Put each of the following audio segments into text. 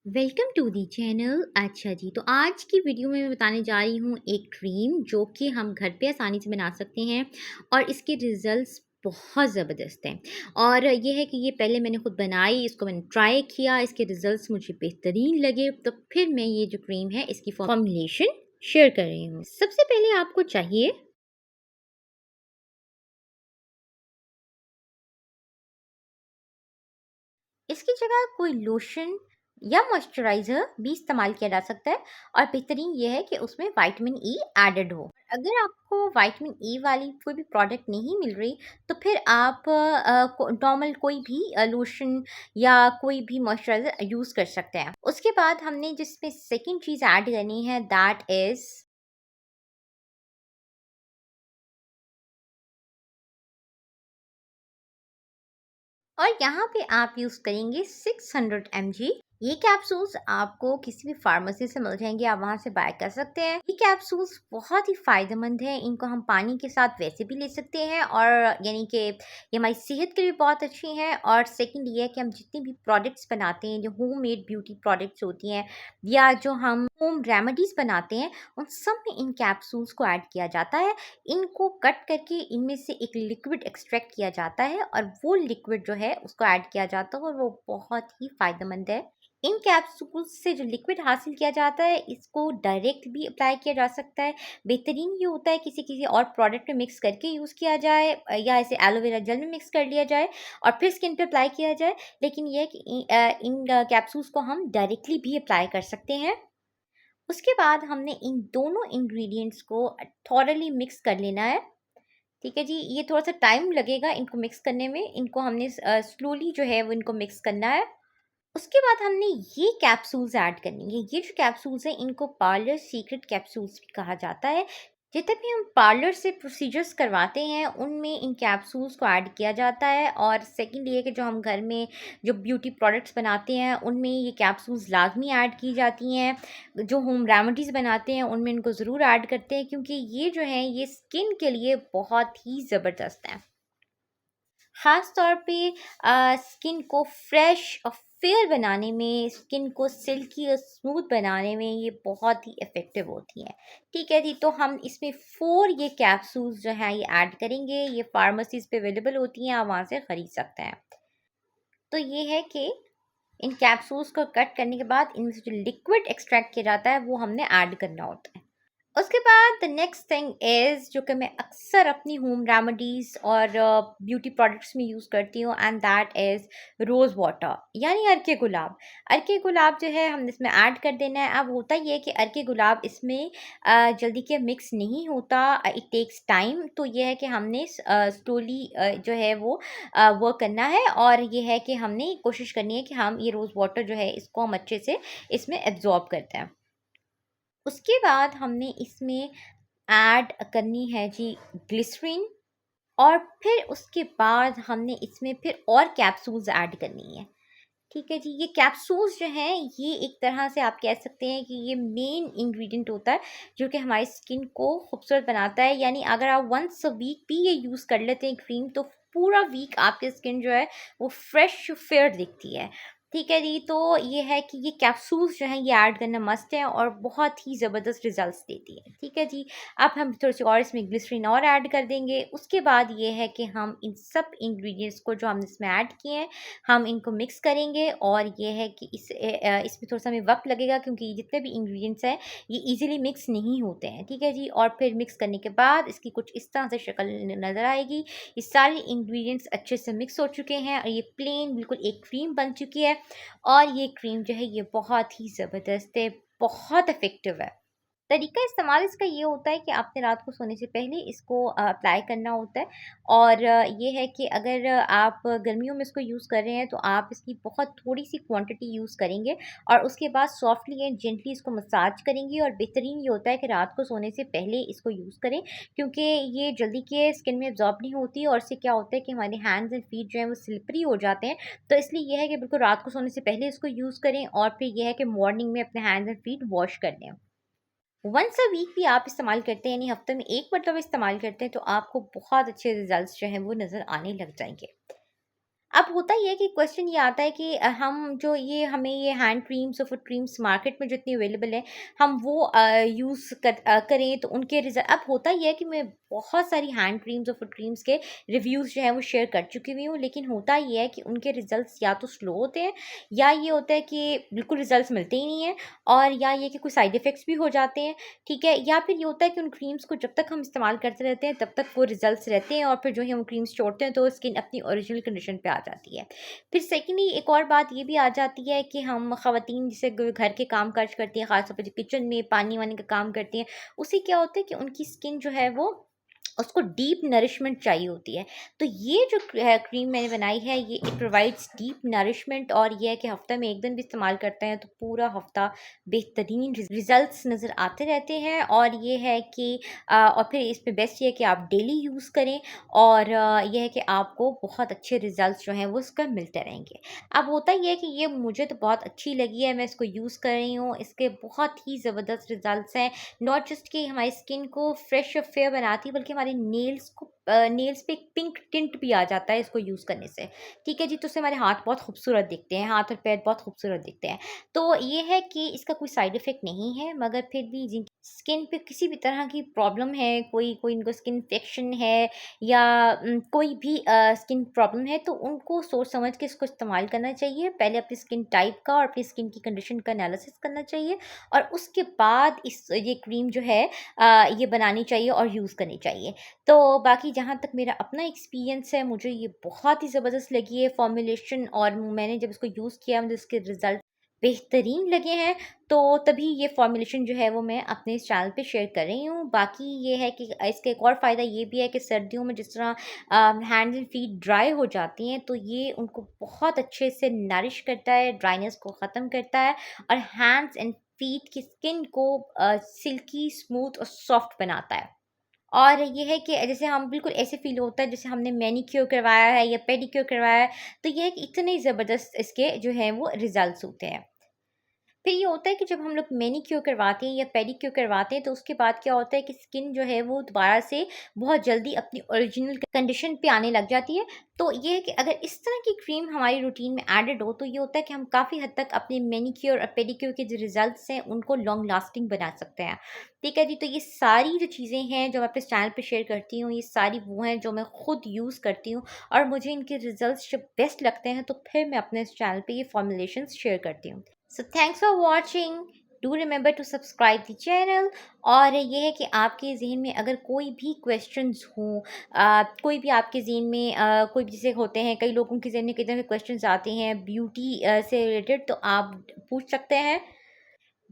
Welcome to the channel. अच्छा जी, तो आज की वीडियो में मैं बताने जा रही हूँ एक क्रीम जो कि हम घर पे आसानी से बना सकते हैं और इसके रिजल्ट्स बहुत ज़बरदस्त हैं। और ये है कि ये पहले मैंने खुद बनाई, इसको मैंने ट्राई किया, इसके रिजल्ट्स मुझे बेहतरीन लगे, तो फिर मैं ये जो क्रीम है इसकी फॉर्मुलेशन शेयर कर रही हूँ। सबसे पहले आपको चाहिए इसकी जगह कोई लोशन या मॉइस्चराइज़र भी इस्तेमाल किया जा सकता है और बेहतरीन ये है कि उसमें विटामिन ई एडेड हो। अगर आपको विटामिन ई वाली कोई भी प्रोडक्ट नहीं मिल रही तो फिर आप नॉर्मल कोई भी लोशन या कोई भी मॉइस्चराइज़र यूज़ कर सकते हैं। उसके बाद हमने जिसमें सेकंड चीज़ ऐड करनी है दैट इज़ और यहाँ पे आप यूज़ करेंगे 600 mg। ये कैप्सूल्स आपको किसी भी फार्मेसी से मिल जाएंगे, आप वहाँ से बाय कर सकते हैं। ये कैप्सूल्स बहुत ही फ़ायदेमंद है, इनको हम पानी के साथ वैसे भी ले सकते हैं और यानी कि ये हमारी सेहत के लिए बहुत अच्छी हैं। और सेकंड ये है कि हम जितने भी प्रोडक्ट्स बनाते हैं, जो होम मेड ब्यूटी प्रोडक्ट्स होती हैं या जो हम होम रेमेडीज़ बनाते हैं, उन सब में इन कैप्सूल्स को ऐड किया जाता है। इनको कट करके इनमें से एक लिक्विड एक्सट्रैक्ट किया जाता है और वो लिक्विड जो है उसको ऐड किया जाता है और वो बहुत ही फ़ायदेमंद है। इन कैप्सूल्स से जो लिक्विड हासिल किया जाता है इसको डायरेक्ट भी अप्लाई किया जा सकता है। बेहतरीन ये होता है किसी किसी और प्रोडक्ट में मिक्स करके यूज़ किया जाए या ऐसे एलोवेरा जेल में मिक्स कर लिया जाए और फिर स्किन पे अप्लाई किया जाए। लेकिन ये है कि इन कैप्सूल्स को हम डायरेक्टली भी अप्लाई कर सकते हैं। उसके बाद हमने इन दोनों इंग्रेडिएंट्स को थॉरली मिक्स कर लेना है। ठीक है जी, ये थोड़ा-सा टाइम लगेगा इनको मिक्स करने में, इनको हमने स्लोली जो है वो इनको मिक्स करना है। उसके बाद हमने ये कैप्सूल्स ऐड करनी है। ये जो कैप्सूल्स हैं इनको पार्लर सीक्रेट कैप्सूल्स भी कहा जाता है। जितने भी हम पार्लर से प्रोसीजर्स करवाते हैं उनमें इन कैप्सूल्स को ऐड किया जाता है। और सेकंड ये कि जो हम घर में जो ब्यूटी प्रोडक्ट्स बनाते हैं उनमें ये कैप्सूल्स लाजमी ऐड की जाती हैं। जो होम रेमेडीज़ बनाते हैं उनमें इनको ज़रूर ऐड करते हैं क्योंकि ये जो हैं ये स्किन के लिए बहुत ही ज़बरदस्त हैं। ख़ास तौर पे स्किन को फ्रेश और फेयर बनाने में, स्किन को सिल्की और स्मूथ बनाने में ये बहुत ही इफ़ेक्टिव होती हैं। ठीक है जी, तो हम इसमें 4 ये कैप्सूल्स जो हैं ये ऐड करेंगे। ये फार्मेसीज़ पे अवेलेबल होती हैं, आप वहाँ से ख़रीद सकते हैं। तो ये है कि इन कैप्सूल्स को कट करने के बाद इनमें से जो लिक्विड एक्सट्रैक्ट किया जाता है वो हमने ऐड करना होता है। उसके बाद द नेक्स्ट थिंग इज़ जो कि मैं अक्सर अपनी होम रेमेडीज़ और ब्यूटी प्रोडक्ट्स में यूज़ करती हूँ and that is rose water यानी अर्के गुलाब। अर्के गुलाब जो है हमने इसमें ऐड कर देना है। अब होता ये है कि अर्के गुलाब इसमें जल्दी के मिक्स नहीं होता, इट टेक्स टाइम। तो ये है कि हमने स्लोली जो है वो वर्क करना है और ये है कि हमने कोशिश करनी है कि हम ये रोज़ वाटर जो है इसको हम अच्छे से इसमें एब्ज़ॉर्ब करते हैं। उसके बाद हमने इसमें ऐड करनी है जी ग्लिसरीन और फिर उसके बाद हमने इसमें फिर और कैप्सूल्स ऐड करनी है। ठीक है जी, ये कैप्सूल्स जो हैं ये एक तरह से आप कह सकते हैं कि ये मेन इंग्रेडिएंट होता है जो कि हमारी स्किन को खूबसूरत बनाता है। यानी अगर आप वंस अ वीक भी ये यूज़ कर लेते हैं क्रीम तो पूरा वीक आपकी स्किन जो है वो फ्रेश फेयर दिखती है। ठीक है जी, तो ये है कि ये कैप्सूल्स जो हैं ये ऐड करना मस्ट है और बहुत ही ज़बरदस्त रिजल्ट्स देती है। ठीक है जी, अब हम थोड़ी सी और इसमें ग्लिसरीन और ऐड कर देंगे। उसके बाद ये है कि हम इन सब इंग्रेडिएंट्स को जो हमने इसमें ऐड किए हैं हम इनको मिक्स करेंगे और ये है कि इसमें थोड़ा-सा हमें वक़्त लगेगा क्योंकि जितने भी इंग्रीडिएंट्स हैं ये ईज़िली मिक्स नहीं होते हैं, ठीक है जी? और फिर मिक्स करने के बाद इसकी कुछ इस तरह से शक्ल न नज़र आएगी। ये सारे इंग्रीडिएंट्स अच्छे से मिक्स हो चुके हैं और ये प्लेन बिल्कुल एक क्रीम बन चुकी है और ये क्रीम जो है ये बहुत ही ज़बरदस्त है, बहुत इफ़ेक्टिव है। तरीका इस्तेमाल इसका ये होता है कि आपने रात को सोने से पहले इसको अप्लाई करना होता है और ये है कि अगर आप गर्मियों में इसको यूज़ कर रहे हैं तो आप इसकी बहुत थोड़ी-सी क्वांटिटी यूज़ करेंगे और उसके बाद सॉफ्टली एंड जेंटली इसको मसाज करेंगे। और बेहतरीन ये होता है कि रात को सोने से पहले इसको यूज़ करें क्योंकि ये जल्दी के स्किन में एब्ज़ॉर्ब नहीं होती और इससे क्या होता है कि हमारे हैंड्स एंड फीट जो हैं वो स्लिपरी हो जाते हैं। तो इसलिए ये है कि बिल्कुल रात को सोने से पहले इसको यूज़ करें और फिर ये है कि मॉर्निंग में अपने हैंड्स एंड फीट वॉश कर लें। वंस अ वीक भी आप इस्तेमाल करते हैं यानी हफ्ते में एक मरतबा इस्तेमाल करते हैं तो आपको बहुत अच्छे रिजल्ट्स जो हैं वो नज़र आने लग जाएंगे। अब होता ये है कि क्वेश्चन ये आता है कि हम जो ये हमें ये हैंड क्रीम्स और फुट क्रीम्स मार्केट में जितनी अवेलेबल है, हम वो यूज़ करें तो उनके रिज़ल्ट। अब होता ये है कि मैं बहुत सारी हैंड क्रीम्स और फुट क्रीम्स के रिव्यूज़ जो हैं वो शेयर कर चुकी हुई हूँ, लेकिन होता ये है कि उनके रिज़ल्ट्स या तो स्लो होते हैं, या ये होता है कि बिल्कुल रिज़ल्ट्स मिलते ही नहीं हैं, और या ये कि कुछ साइड इफ़ेक्ट्स भी हो जाते हैं, ठीक है? या फिर ये होता है कि उन क्रीम्स को जब तक हम इस्तेमाल करते रहते हैं, तब तक वो रिज़ल्ट्स रहते हैं, और फिर जो है हम क्रीम्स छोड़ते हैं तो स्किन अपनी ओरिजिनल कंडीशन पे आ जाती है। फिर सेकेंडली एक और बात ये भी आ जाती है कि हम ख़वातीन जैसे घर के काम-काज करती हैं, ख़ास तौर पे जो किचन में पानी-वानी का काम करती हैं, उससे क्या होता है कि उनकी स्किन जो है वो उसको डीप नरिशमेंट चाहिए होती है। तो ये जो क्रीम मैंने बनाई है, ये इट प्रोवाइड्स डीप नरिशमेंट, और ये है कि हफ्ते में 1 दिन भी इस्तेमाल करते हैं तो पूरा हफ्ता बेहतरीन रिजल्ट्स नज़र आते रहते हैं। और ये है कि और फिर इसमें बेस्ट ये है कि आप डेली यूज़ करें, और ये है कि आपको बहुत अच्छे रिजल्ट्स जो हैं वो इसका मिलते रहेंगे। अब होता ये है कि ये मुझे तो बहुत अच्छी लगी है, मैं इसको यूज़ कर रही हूँ, इसके बहुत ही ज़बरदस्त रिजल्ट्स हैं। नॉट जस्ट कि हमारी स्किन को फ्रेश और फेयर बनाती है, बल्कि हमारे नेल्स पे एक पिंक टिंट भी आ जाता है इसको यूज़ करने से। ठीक है जी, तो उससे हमारे हाथ बहुत खूबसूरत दिखते हैं, हाथ और पैर बहुत खूबसूरत दिखते हैं। तो ये है कि इसका कोई साइड इफ़ेक्ट नहीं है, मगर फिर भी जिनकी स्किन पे किसी भी तरह की प्रॉब्लम है, कोई कोई इनको स्किन इन्फेक्शन है, या कोई भी स्किन प्रॉब्लम है, तो उनको सोच समझ के इसको इस्तेमाल करना चाहिए। पहले अपनी स्किन टाइप का और अपनी स्किन की कंडीशन का एनालिसिस करना चाहिए, और उसके बाद इस ये क्रीम जो है ये बनानी चाहिए और यूज़ करनी चाहिए। तो बाकी जहाँ तक मेरा अपना एक्सपीरियंस है, मुझे ये बहुत ही ज़बरदस्त लगी है फ़ॉर्मूलेशन, और मैंने जब इसको यूज़ किया मुझे इसके रिज़ल्ट बेहतरीन लगे हैं, तो तभी ये फ़ॉर्मूलेशन जो है वो मैं अपने इस चैनल पे शेयर कर रही हूँ। बाकी ये है कि इसका एक और फ़ायदा ये भी है कि सर्दियों में जिस तरह हैंड्स एंड फीट ड्राई हो जाती हैं, तो ये उनको बहुत अच्छे से नरिश करता है, ड्राइनेस को ख़त्म करता है, और हैंड्स एंड फीट की स्किन को सिल्की, स्मूथ और सॉफ्ट बनाता है। और ये है कि जैसे हम बिल्कुल ऐसे फ़ील होता है जैसे हमने मैनीक्योर करवाया है या पेडीक्योर करवाया है, तो ये है कि इतने ज़बरदस्त इसके जो हैं वो रिज़ल्ट्स होते हैं। फिर ये होता है कि जब हम लोग मैनीक्योर करवाते हैं या पेडीक्योर करवाते हैं, तो उसके बाद क्या होता है कि स्किन जो है वो दोबारा से बहुत जल्दी अपनी ओरिजिनल कंडीशन पे आने लग जाती है। तो ये है कि अगर इस तरह की क्रीम हमारी रूटीन में एडेड हो, तो ये होता है कि हम काफ़ी हद तक अपने मैनीक्योर और पेडीक्योर के जो रिजल्ट्स हैं उनको लॉन्ग लास्टिंग बना सकते हैं। ठीक है जी, तो ये सारी जो चीज़ें हैं जो मैं अपने चैनल पे शेयर करती हूँ, ये सारी वो हैं जो मैं खुद यूज़ करती हूँ, और मुझे इनके रिजल्ट्स जब बेस्ट लगते हैं तो फिर मैं अपने इस चैनल पे ये फॉर्मुलेशंस शेयर करती हूँ। So thanks for watching. Do remember to subscribe the channel. और ये है कि आपके ज़हन में अगर कोई भी क्वेश्चंस हों, कोई भी आपके ज़हन में कोई भी जैसे होते हैं, कई लोगों के ज़हन में कई तरह के क्वेश्चंस आते हैं ब्यूटी से रिलेटेड, तो आप पूछ सकते हैं।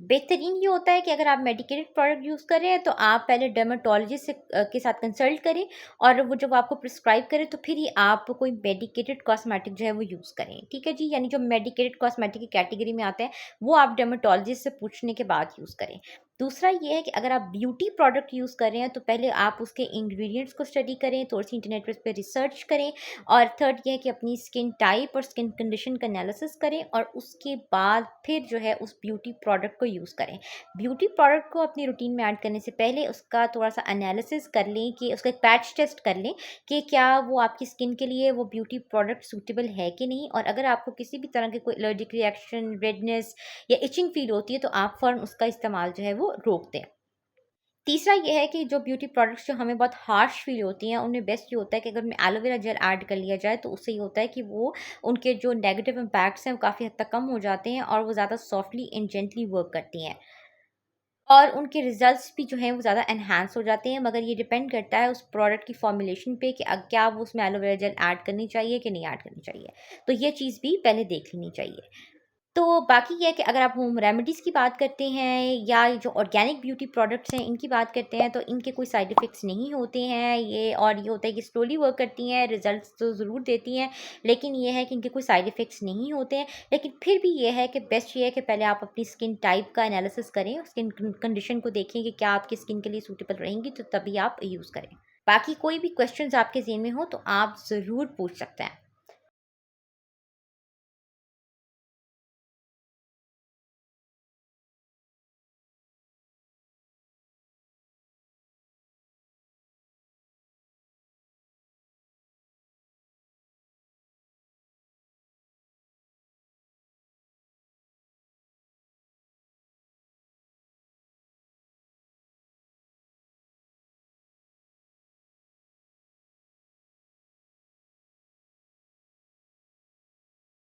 बेहतरीन ये होता है कि अगर आप मेडिकेटेड प्रोडक्ट यूज़ कर रहे हैं, तो आप पहले डर्मेटोलॉजिस्ट के साथ कंसल्ट करें, और वो जब आपको प्रिस्क्राइब करे तो फिर ही आप कोई मेडिकेटेड कॉस्मेटिक जो है वो यूज़ करें। ठीक है जी, यानी जो मेडिकेटेड कॉस्मेटिक की कैटेगरी में आते हैं, वो आप डर्मेटोलॉजिस्ट से पूछने के बाद यूज़ करें। दूसरा ये है कि अगर आप ब्यूटी प्रोडक्ट यूज़ कर रहे हैं, तो पहले आप उसके इंग्रेडिएंट्स को स्टडी करें, थोड़ी सी इंटरनेट पर इस पे रिसर्च करें, और थर्ड ये है कि अपनी स्किन टाइप और स्किन कंडीशन का एनालिसिस करें, और उसके बाद फिर जो है उस ब्यूटी प्रोडक्ट को यूज़ करें। ब्यूटी प्रोडक्ट को अपनी रूटीन में ऐड करने से पहले उसका थोड़ा-सा एनालिसिस कर लें, कि उसका एक पैच टेस्ट कर लें कि क्या वो आपकी स्किन के लिए वो ब्यूटी प्रोडक्ट सूटेबल है कि नहीं, और अगर आपको किसी भी तरह के कोई एलर्जिक रिएक्शन, रेडनेस या इचिंग फ़ील होती है, तो आप फ़ौरन उसका इस्तेमाल जो है वो रोक दें। तीसरा ये है कि जो ब्यूटी प्रोडक्ट्स जो हमें बहुत हार्श फ़ील होती हैं, उनमें बेस्ट ये होता है कि अगर उनमें एलोवेरा जेल ऐड कर लिया जाए, तो उससे ये होता है कि वो उनके जो नेगेटिव इम्पैक्ट्स हैं, वो काफ़ी हद तक कम हो जाते हैं, और वो ज़्यादा सॉफ्टली एंड जेंटली वर्क करती हैं। और उनके रिज़ल्ट्स भी जो हैं वो ज़्यादा एनहांस हो जाते हैं, मगर ये डिपेंड करता है उस प्रोडक्ट की फ़ॉर्मूलेशन पे कि क्या वो उसमें एलोवेरा जेल ऐड करनी चाहिए कि नहीं ऐड करनी चाहिए। तो ये चीज़ भी पहले देख लेनी चाहिए। तो बाकी ये है कि अगर आप होम रेमेडीज़ की बात करते हैं, या जो ऑर्गेनिक ब्यूटी प्रोडक्ट्स हैं इनकी बात करते हैं, तो इनके कोई साइड इफ़ेक्ट्स नहीं होते हैं ये, और ये होता है कि स्लोली वर्क करती हैं, रिजल्ट्स तो ज़रूर देती हैं, लेकिन ये है कि इनके कोई साइड इफ़ेक्ट्स नहीं होते हैं। लेकिन फिर भी ये है कि बेस्ट ये है कि पहले आप अपनी स्किन टाइप का एनालिसिस करें, स्किन कंडीशन को देखें कि क्या आपकी स्किन के लिए सूटेबल रहेंगी, तो तभी आप यूज़ करें। बाकी कोई भी क्वेश्चंस आपके ज़हन में हो तो आप ज़रूर पूछ सकते हैं।